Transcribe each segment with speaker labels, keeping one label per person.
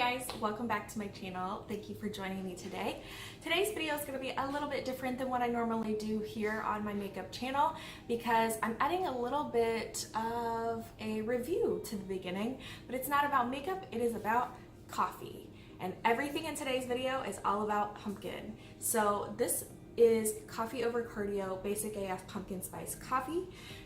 Speaker 1: guys, welcome back to my channel. Thank you for joining me today. Today's video is going to be a little bit different than what I normally do here on my makeup channel because I'm adding a little bit of a review to the beginning, but it's not about makeup, it is about coffee. And everything in today's video is all about pumpkin. So this is Coffee Over Cardio Basic AF Pumpkin Spice Coffee.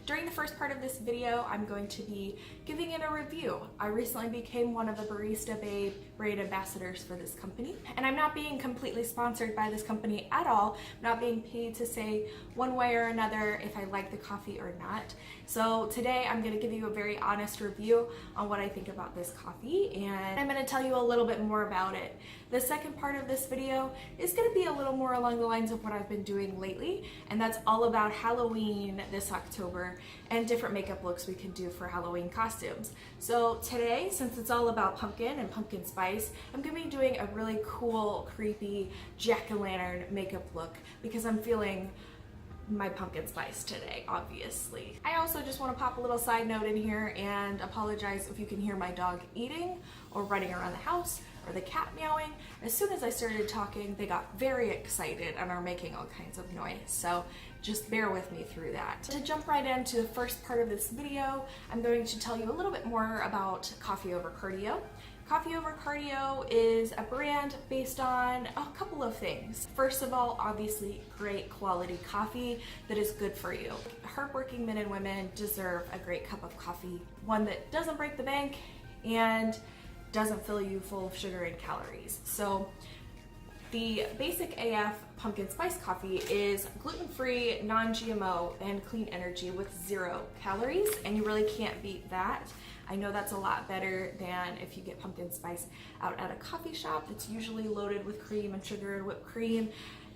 Speaker 1: During the first part of this video, I'm going to be giving it a review. I recently became one of the Barista Babe brand ambassadors for this company, and I'm not being completely sponsored by this company at all. I'm not being paid to say one way or another if I like the coffee or not. So today I'm going to give you a very honest review on what I think about this coffee, and I'm going to tell you a little bit more about it. The second part of this video is going to be a little more along the lines of what I've been doing lately, and that's all about Halloween this October and different makeup looks we can do for Halloween costumes. So today, since it's all about pumpkin and pumpkin spice, I'm going to be doing a really cool, creepy jack-o'-lantern makeup look because I'm feeling my pumpkin spice today, obviously. I also just want to pop a little side note in here and apologize if you can hear my dog eating or running around the house or the cat meowing. As soon as I started talking, they got very excited and are making all kinds of noise, so just bear with me through that. To jump right into the first part of this video, I'm going to tell you a little bit more about Coffee Over Cardio. Coffee Over Cardio is a brand based on a couple of things. First of all, obviously great quality coffee that is good for you. Hardworking men and women deserve a great cup of coffee, one that doesn't break the bank and doesn't fill you full of sugar and calories. So the Basic AF Pumpkin Spice Coffee is gluten-free, non-GMO, and clean energy with 0 calories, and you really can't beat that. I know that's a lot better than if you get pumpkin spice out at a coffee shop that's usually loaded with cream and sugar and whipped cream,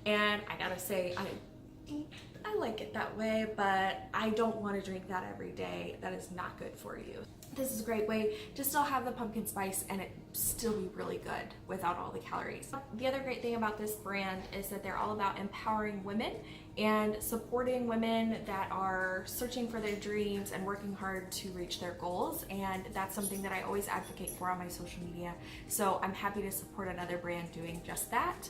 Speaker 1: and I gotta say, I like it that way, but I don't want to drink that every day. That is not good for you. This is a great way to still have the pumpkin spice and it still be really good without all the calories. The other great thing about this brand is that they're all about empowering women and supporting women that are searching for their dreams and working hard to reach their goals, and that's something that I always advocate for on my social media. So I'm happy to support another brand doing just that.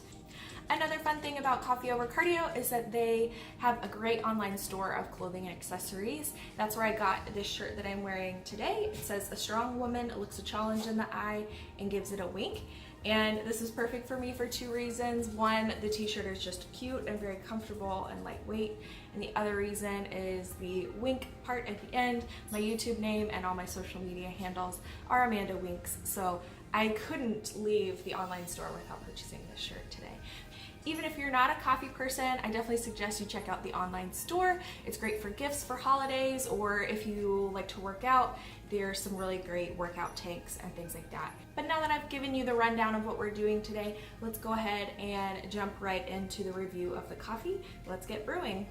Speaker 1: Another fun thing about Coffee Over Cardio is that they have a great online store of clothing and accessories. That's where I got this shirt that I'm wearing today. It says, "A strong woman looks a challenge in the eye and gives it a wink." And this is perfect for me for 2 reasons. One, the t-shirt is just cute and very comfortable and lightweight. And the other reason is the wink part at the end. My YouTube name and all my social media handles are Amanda Winks. So I couldn't leave the online store without purchasing this shirt today. Even if you're not a coffee person, I definitely suggest you check out the online store. It's great for gifts for holidays, or if you like to work out, there's some really great workout tanks and things like that. But now that I've given you the rundown of what we're doing today, let's go ahead and jump right into the review of the coffee. Let's get brewing.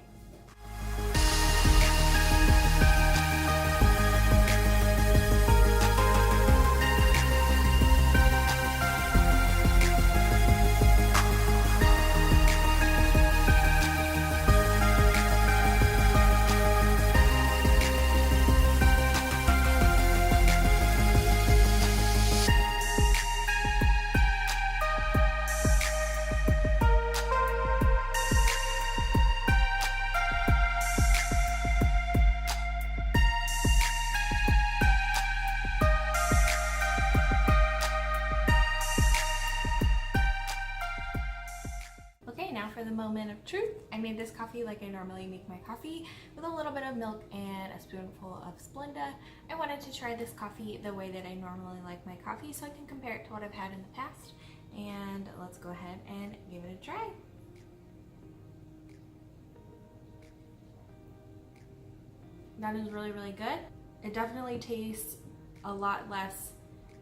Speaker 1: For the moment of truth, I made this coffee like I normally make my coffee, with a little bit of milk and a spoonful of Splenda. I wanted to try this coffee the way that I normally like my coffee so I can compare it to what I've had in the past, and let's go ahead and give it a try. That is really, really good. It definitely tastes a lot less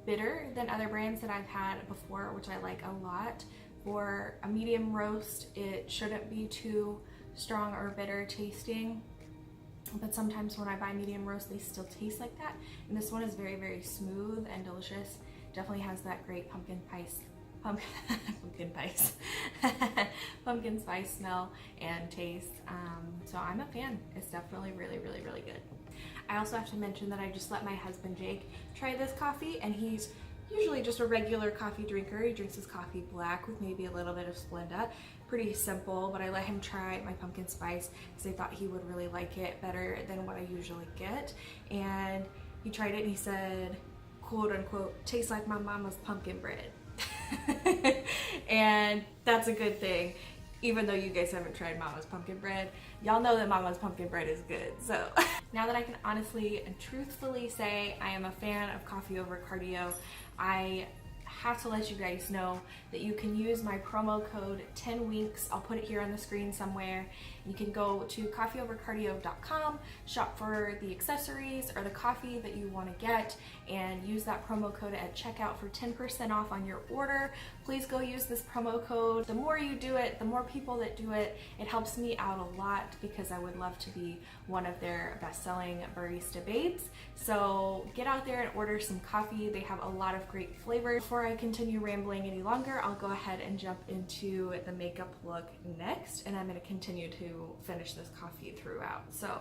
Speaker 1: bitter than other brands that I've had before, which I like a lot. For a medium roast, it shouldn't be too strong or bitter tasting, but sometimes when I buy medium roast, they still taste like that. And this one is very, very smooth and delicious. Definitely has that great pumpkin spice smell and taste. So I'm a fan. It's definitely really, really, really good. I also have to mention that I just let my husband Jake try this coffee, and he's usually just a regular coffee drinker. He drinks his coffee black with maybe a little bit of Splenda. Pretty simple, but I let him try my pumpkin spice because I thought he would really like it better than what I usually get. And he tried it and he said, quote unquote, tastes like my mama's pumpkin bread. And that's a good thing. Even though you guys haven't tried Mama's pumpkin bread, y'all know that Mama's pumpkin bread is good. So now that I can honestly and truthfully say I am a fan of coffee over cardio, I have to let you guys know that you can use my promo code 10weeks. I'll put it here on the screen somewhere. You can go to coffeeovercardio.com, shop for the accessories or the coffee that you want to get, and use that promo code at checkout for 10% off on your order. Please go use this promo code. The more you do it, the more people that do it, it helps me out a lot because I would love to be one of their best-selling barista babes. So get out there and order some coffee. They have a lot of great flavors. Before I continue rambling any longer, I'll go ahead and jump into the makeup look next, and I'm going to continue to finish this coffee throughout. So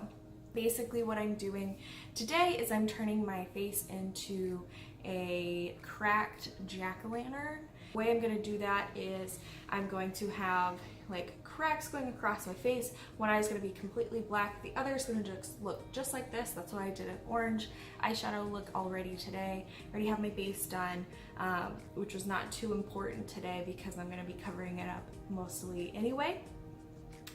Speaker 1: basically what I'm doing today is I'm turning my face into a cracked jack-o'-lantern. The way I'm going to do that is I'm going to have like cracks going across my face. One eye is going to be completely black, the other is going to just look just like this. That's why I did an orange eyeshadow look already today. I already have my base done, which was not too important today because I'm going to be covering it up mostly anyway.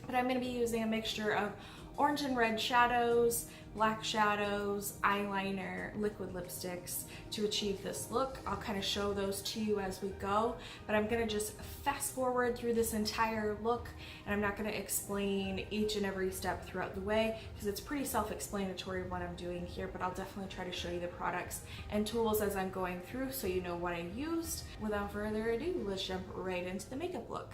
Speaker 1: But I'm going to be using a mixture of orange and red shadows, black shadows, eyeliner, liquid lipsticks to achieve this look. I'll kind of show those to you as we go, but I'm going to just fast forward through this entire look, and I'm not going to explain each and every step throughout the way because it's pretty self-explanatory what I'm doing here, but I'll definitely try to show you the products and tools as I'm going through so you know what I used. Without further ado, let's jump right into the makeup look.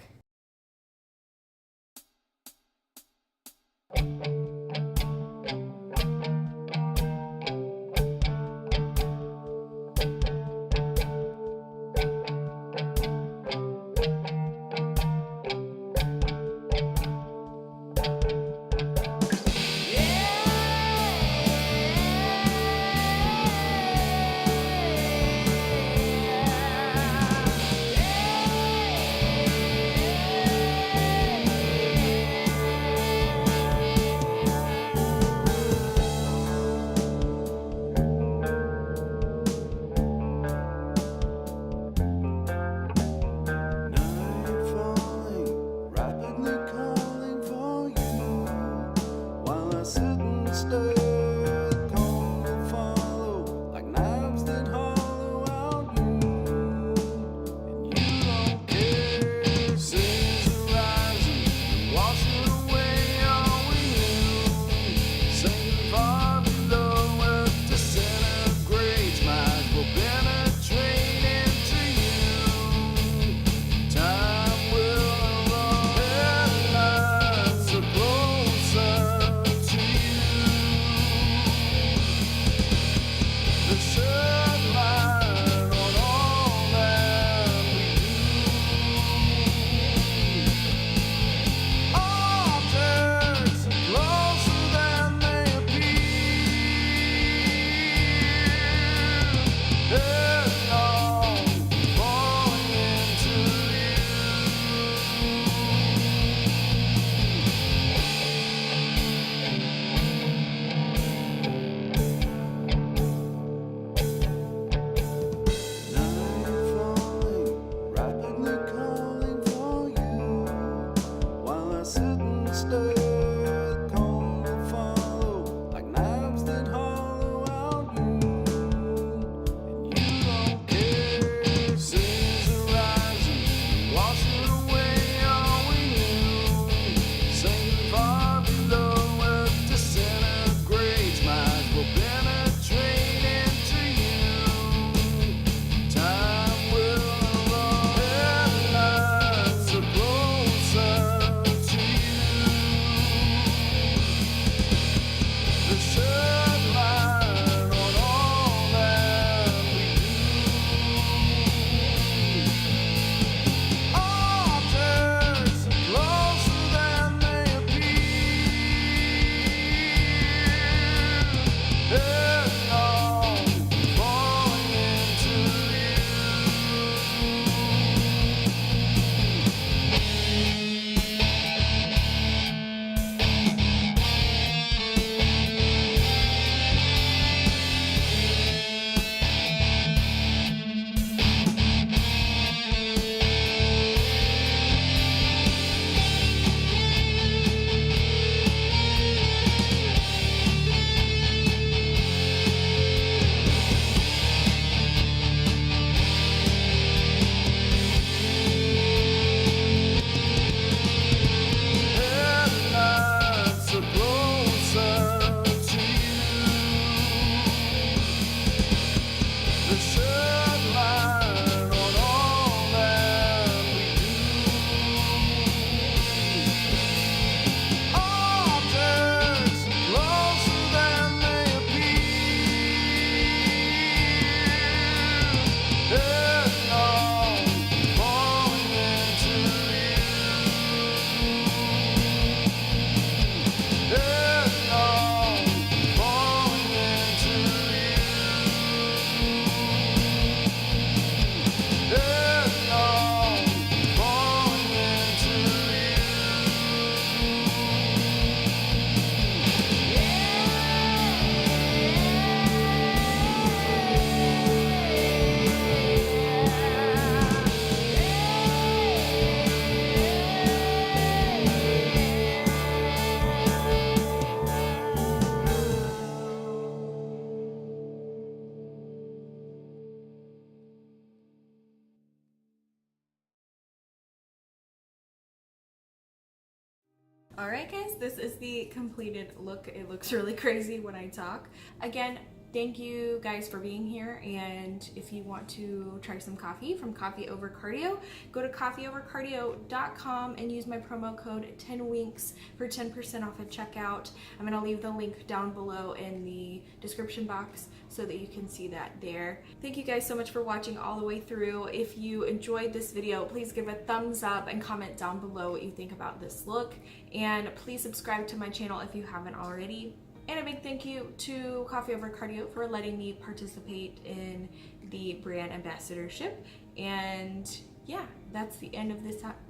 Speaker 1: Alright guys, this is the completed look. It looks really crazy when I talk. Again, thank you guys for being here, and if you want to try some coffee from Coffee Over Cardio, go to coffeeovercardio.com and use my promo code 10winks for 10% off at checkout. I'm going to leave the link down below in the description box so that you can see that there. Thank you guys so much for watching all the way through. If you enjoyed this video, please give a thumbs up and comment down below what you think about this look, and please subscribe to my channel if you haven't already. And a big thank you to Coffee Over Cardio for letting me participate in the brand ambassadorship. And yeah, that's the end of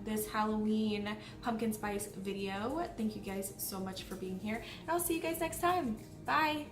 Speaker 1: this Halloween pumpkin spice video. Thank you guys so much for being here, and I'll see you guys next time. Bye.